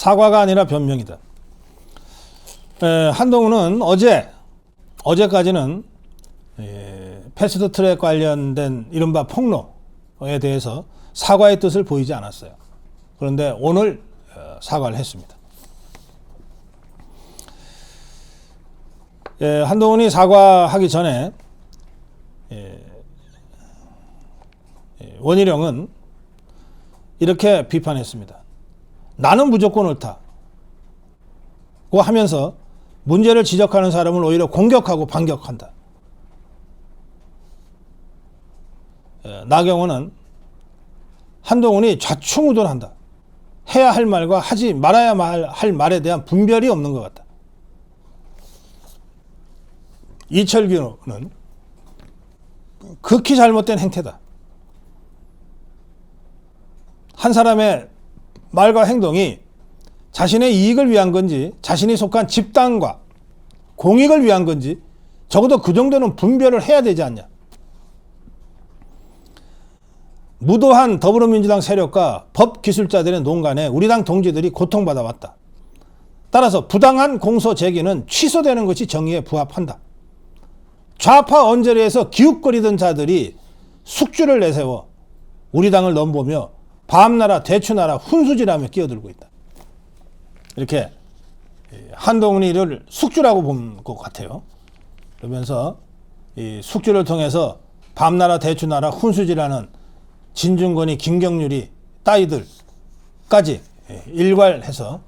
사과가 아니라 변명이다. 한동훈은 어제까지는 패스트트랙 관련된 이른바 폭로에 대해서 사과의 뜻을 보이지 않았어요. 그런데 오늘 사과를 했습니다. 한동훈이 사과하기 전에 원희룡은 이렇게 비판했습니다. 나는 무조건 옳다고 하면서 문제를 지적하는 사람을 오히려 공격하고 반격한다. 나경원은 한동훈이 좌충우돌한다. 해야 할 말과 하지 말아야 할 말에 대한 분별이 없는 것 같다. 이철규는 극히 잘못된 행태다. 한 사람의 말과 행동이 자신의 이익을 위한 건지 자신이 속한 집단과 공익을 위한 건지 적어도 그 정도는 분별을 해야 되지 않냐. 무도한 더불어민주당 세력과 법기술자들의 농간에 우리 당 동지들이 고통받아왔다. 따라서 부당한 공소 제기는 취소되는 것이 정의에 부합한다. 좌파 언저리에서 기웃거리던 자들이 숙주를 내세워 우리 당을 넘보며 밤나라 대추나라 훈수지라며 끼어들고 있다. 이렇게 한동훈이를 숙주라고 본 것 같아요. 그러면서 이 숙주를 통해서 밤나라 대추나라 훈수지라는 진중권이 김경률이 따위들까지 일괄해서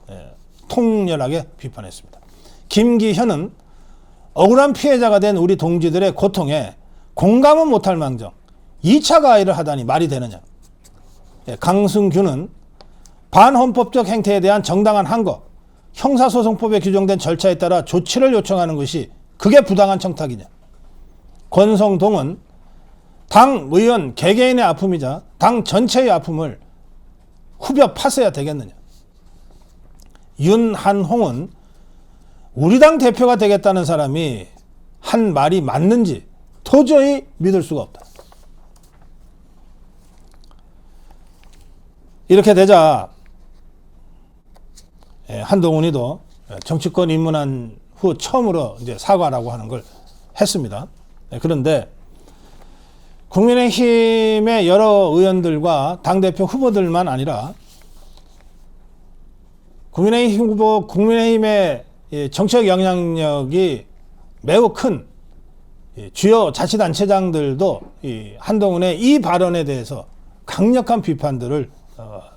통렬하게 비판했습니다. 김기현은 억울한 피해자가 된 우리 동지들의 고통에 공감은 못할 망정 2차 가해를 하다니 말이 되느냐. 강승규는 반헌법적 행태에 대한 정당한 항거, 형사소송법에 규정된 절차에 따라 조치를 요청하는 것이 그게 부당한 청탁이냐. 권성동은 당 의원 개개인의 아픔이자 당 전체의 아픔을 후벼 파서야 되겠느냐. 윤한홍은 우리 당 대표가 되겠다는 사람이 한 말이 맞는지 도저히 믿을 수가 없다. 이렇게 되자 한동훈이도 정치권 입문한 후 처음으로 이제 사과라고 하는 걸 했습니다. 그런데 국민의힘의 여러 의원들과 당대표 후보들만 아니라 국민의힘의 정책 영향력이 매우 큰 주요 자치단체장들도 한동훈의 이 발언에 대해서 강력한 비판들을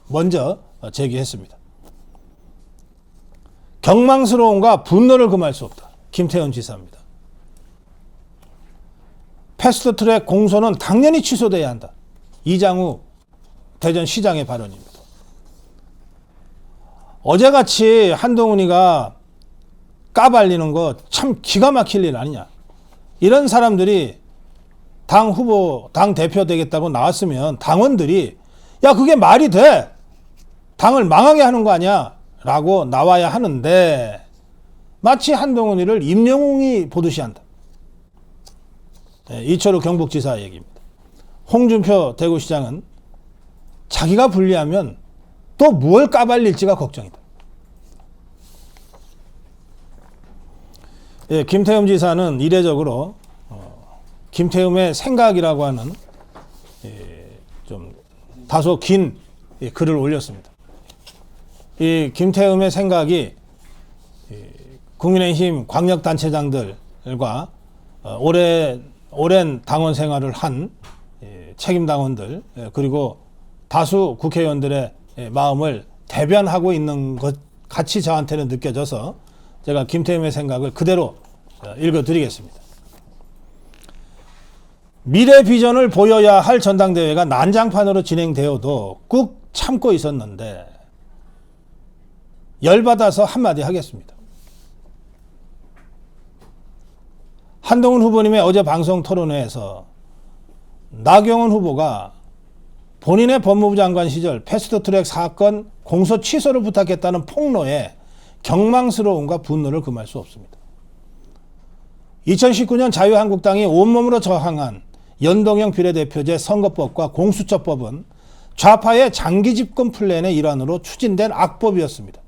먼저 제기했습니다. 경망스러움과 분노를 금할 수 없다. 김태현 지사입니다. 패스트트랙 공소는 당연히 취소돼야 한다. 이장우 대전시장의 발언입니다. 어제같이 한동훈이가 까발리는 거 참 기가 막힐 일 아니냐. 이런 사람들이 당 후보, 당 대표 되겠다고 나왔으면 당원들이 야 그게 말이 돼. 당을 망하게 하는 거 아니야. 라고 나와야 하는데 마치 한동훈이를 임영웅이 보듯이 한다. 이철우 경북지사 얘기입니다. 홍준표 대구시장은 자기가 불리하면 또 무엇 까발릴지가 걱정이다. 김태흠 지사는 이례적으로 김태흠의 생각이라고 하는 좀 다소 긴 글을 올렸습니다. 이 김태흠의 생각이 국민의힘 광역단체장들과 오랜 당원 생활을 한 책임 당원들 그리고 다수 국회의원들의 마음을 대변하고 있는 것 같이 저한테는 느껴져서 제가 김태흠의 생각을 그대로 읽어드리겠습니다. 미래 비전을 보여야 할 전당대회가 난장판으로 진행되어도 꾹 참고 있었는데 열받아서 한마디 하겠습니다. 한동훈 후보님의 어제 방송 토론회에서 나경원 후보가 본인의 법무부 장관 시절 패스트트랙 사건 공소 취소를 부탁했다는 폭로에 경망스러움과 분노를 금할 수 없습니다. 2019년 자유한국당이 온몸으로 저항한 연동형 비례대표제 선거법과 공수처법은 좌파의 장기 집권 플랜의 일환으로 추진된 악법이었습니다.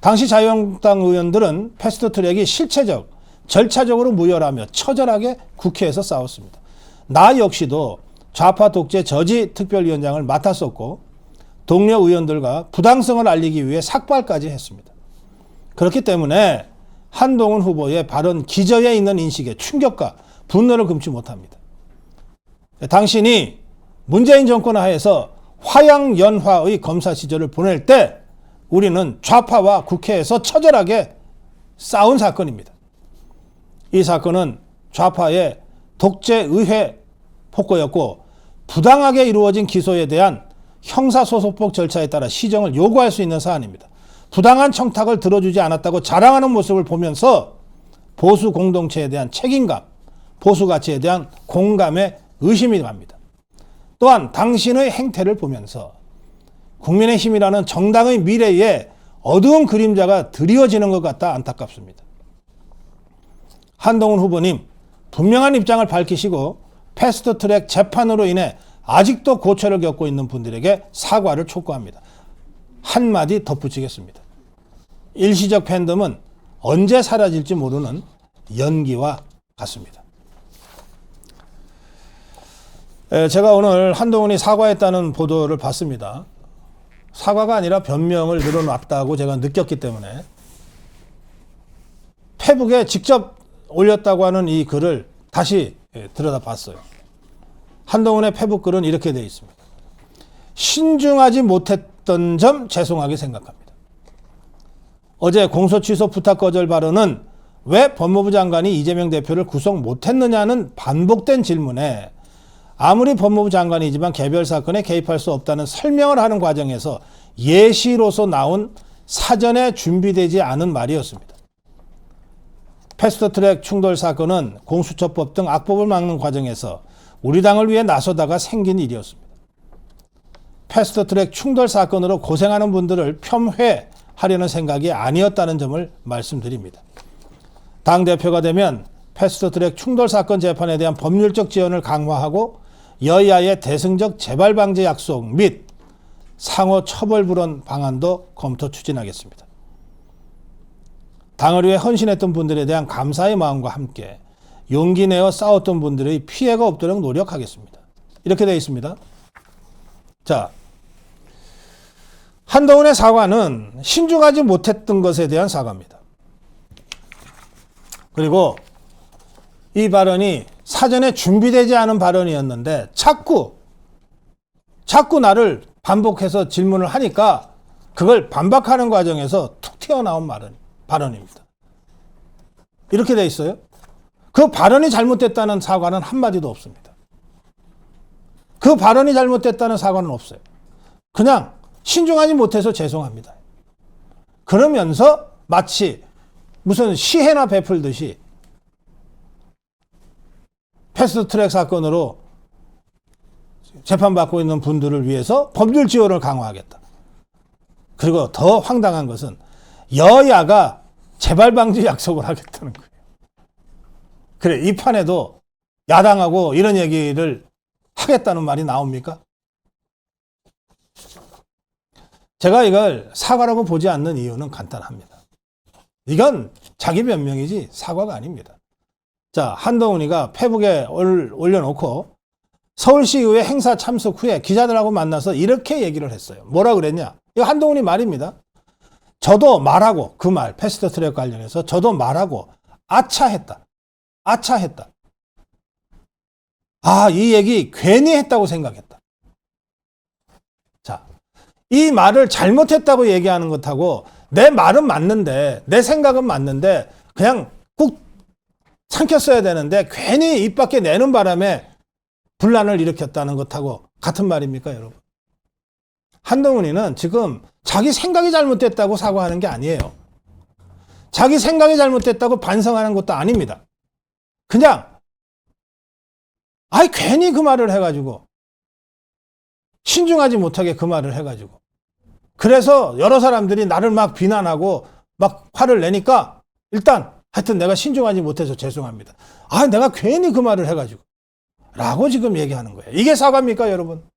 당시 자유한국당 의원들은 패스트트랙이 실체적, 절차적으로 무효라며 처절하게 국회에서 싸웠습니다. 나 역시도 좌파 독재 저지 특별위원장을 맡았었고 동료 의원들과 부당성을 알리기 위해 삭발까지 했습니다. 그렇기 때문에 한동훈 후보의 발언 기저에 있는 인식에 충격과 분노를 금치 못합니다. 당신이 문재인 정권 하에서 화양연화의 검사 시절을 보낼 때 우리는 좌파와 국회에서 처절하게 싸운 사건입니다. 이 사건은 좌파의 독재의회 폭거였고 부당하게 이루어진 기소에 대한 형사소송법 절차에 따라 시정을 요구할 수 있는 사안입니다. 부당한 청탁을 들어주지 않았다고 자랑하는 모습을 보면서 보수 공동체에 대한 책임감, 보수 가치에 대한 공감에 의심이 갑니다. 또한 당신의 행태를 보면서 국민의힘이라는 정당의 미래에 어두운 그림자가 드리워지는 것 같아 안타깝습니다. 한동훈 후보님, 분명한 입장을 밝히시고 패스트트랙 재판으로 인해 아직도 고초를 겪고 있는 분들에게 사과를 촉구합니다. 한마디 덧붙이겠습니다. 일시적 팬덤은 언제 사라질지 모르는 연기와 같습니다. 제가 오늘 한동훈이 사과했다는 보도를 봤습니다. 사과가 아니라 변명을 늘어놨다고 제가 느꼈기 때문에 페북에 직접 올렸다고 하는 이 글을 다시 들여다봤어요. 한동훈의 페북 글은 이렇게 되어 있습니다. 신중하지 못했던 점 죄송하게 생각합니다. 어제 공소 취소 부탁 거절 발언은 왜 법무부 장관이 이재명 대표를 구속 못했느냐는 반복된 질문에 아무리 법무부 장관이지만 개별 사건에 개입할 수 없다는 설명을 하는 과정에서 예시로서 나온 사전에 준비되지 않은 말이었습니다. 패스트트랙 충돌 사건은 공수처법 등 악법을 막는 과정에서 우리 당을 위해 나서다가 생긴 일이었습니다. 패스트트랙 충돌 사건으로 고생하는 분들을 폄훼하려는 생각이 아니었다는 점을 말씀드립니다. 당대표가 되면 패스트트랙 충돌 사건 재판에 대한 법률적 지원을 강화하고 여야의 대승적 재발 방지 약속 및 상호 처벌 불원 방안도 검토 추진하겠습니다. 당을 위해 헌신했던 분들에 대한 감사의 마음과 함께 용기 내어 싸웠던 분들의 피해가 없도록 노력하겠습니다. 이렇게 되어 있습니다. 자, 한동훈의 사과는 신중하지 못했던 것에 대한 사과입니다. 그리고 이 발언이 사전에 준비되지 않은 발언이었는데 자꾸 나를 반복해서 질문을 하니까 그걸 반박하는 과정에서 툭 튀어나온 발언입니다. 이렇게 돼 있어요. 그 발언이 잘못됐다는 사과는 한마디도 없습니다. 그 발언이 잘못됐다는 사과는 없어요. 그냥 신중하지 못해서 죄송합니다. 그러면서 마치 무슨 시혜나 베풀듯이 패스트트랙 사건으로 재판받고 있는 분들을 위해서 법률 지원을 강화하겠다. 그리고 더 황당한 것은 여야가 재발 방지 약속을 하겠다는 거예요. 그래, 이 판에도 야당하고 이런 얘기를 하겠다는 말이 나옵니까? 제가 이걸 사과라고 보지 않는 이유는 간단합니다. 이건 자기 변명이지 사과가 아닙니다. 자, 한동훈이가 페북에 올려놓고 서울시의회 행사 참석 후에 기자들하고 만나서 이렇게 얘기를 했어요. 뭐라 그랬냐? 이거 한동훈이 말입니다. 저도 말하고 그 말 패스트트랙 관련해서 저도 말하고 아차했다. 아, 이 얘기 괜히 했다고 생각했다. 자, 이 말을 잘못했다고 얘기하는 것하고 내 말은 맞는데 내 생각은 맞는데 그냥 꾹 삼켰어야 되는데 괜히 입 밖에 내는 바람에 분란을 일으켰다는 것하고 같은 말입니까, 여러분? 한동훈이는 지금 자기 생각이 잘못됐다고 사과하는 게 아니에요. 자기 생각이 잘못됐다고 반성하는 것도 아닙니다. 그냥 괜히 그 말을 해가지고 신중하지 못하게 그 말을 해가지고 그래서 여러 사람들이 나를 막 비난하고 막 화를 내니까 일단 하여튼 내가 신중하지 못해서 죄송합니다. 내가 괜히 그 말을 해가지고 라고 지금 얘기하는 거예요. 이게 사과입니까, 여러분?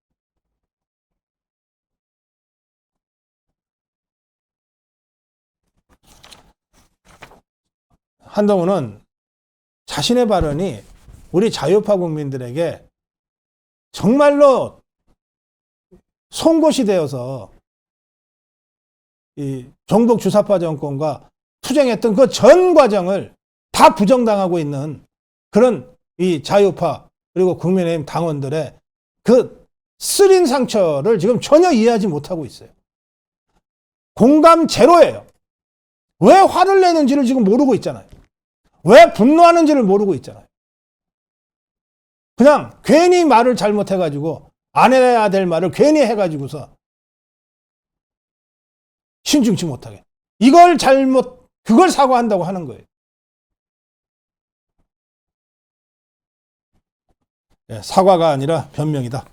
한동훈은 자신의 발언이 우리 자유파 국민들에게 정말로 송곳이 되어서 이 종북 주사파 정권과 투쟁했던 그 전 과정을 다 부정당하고 있는 그런 이 자유파 그리고 국민의힘 당원들의 그 쓰린 상처를 지금 전혀 이해하지 못하고 있어요. 공감 제로예요. 왜 화를 내는지를 지금 모르고 있잖아요. 왜 분노하는지를 모르고 있잖아요. 그냥 괜히 말을 잘못해가지고 안 해야 될 말을 괜히 해가지고서 신중치 못하게. 그걸 사과한다고 하는 거예요. 사과가 아니라 변명이다.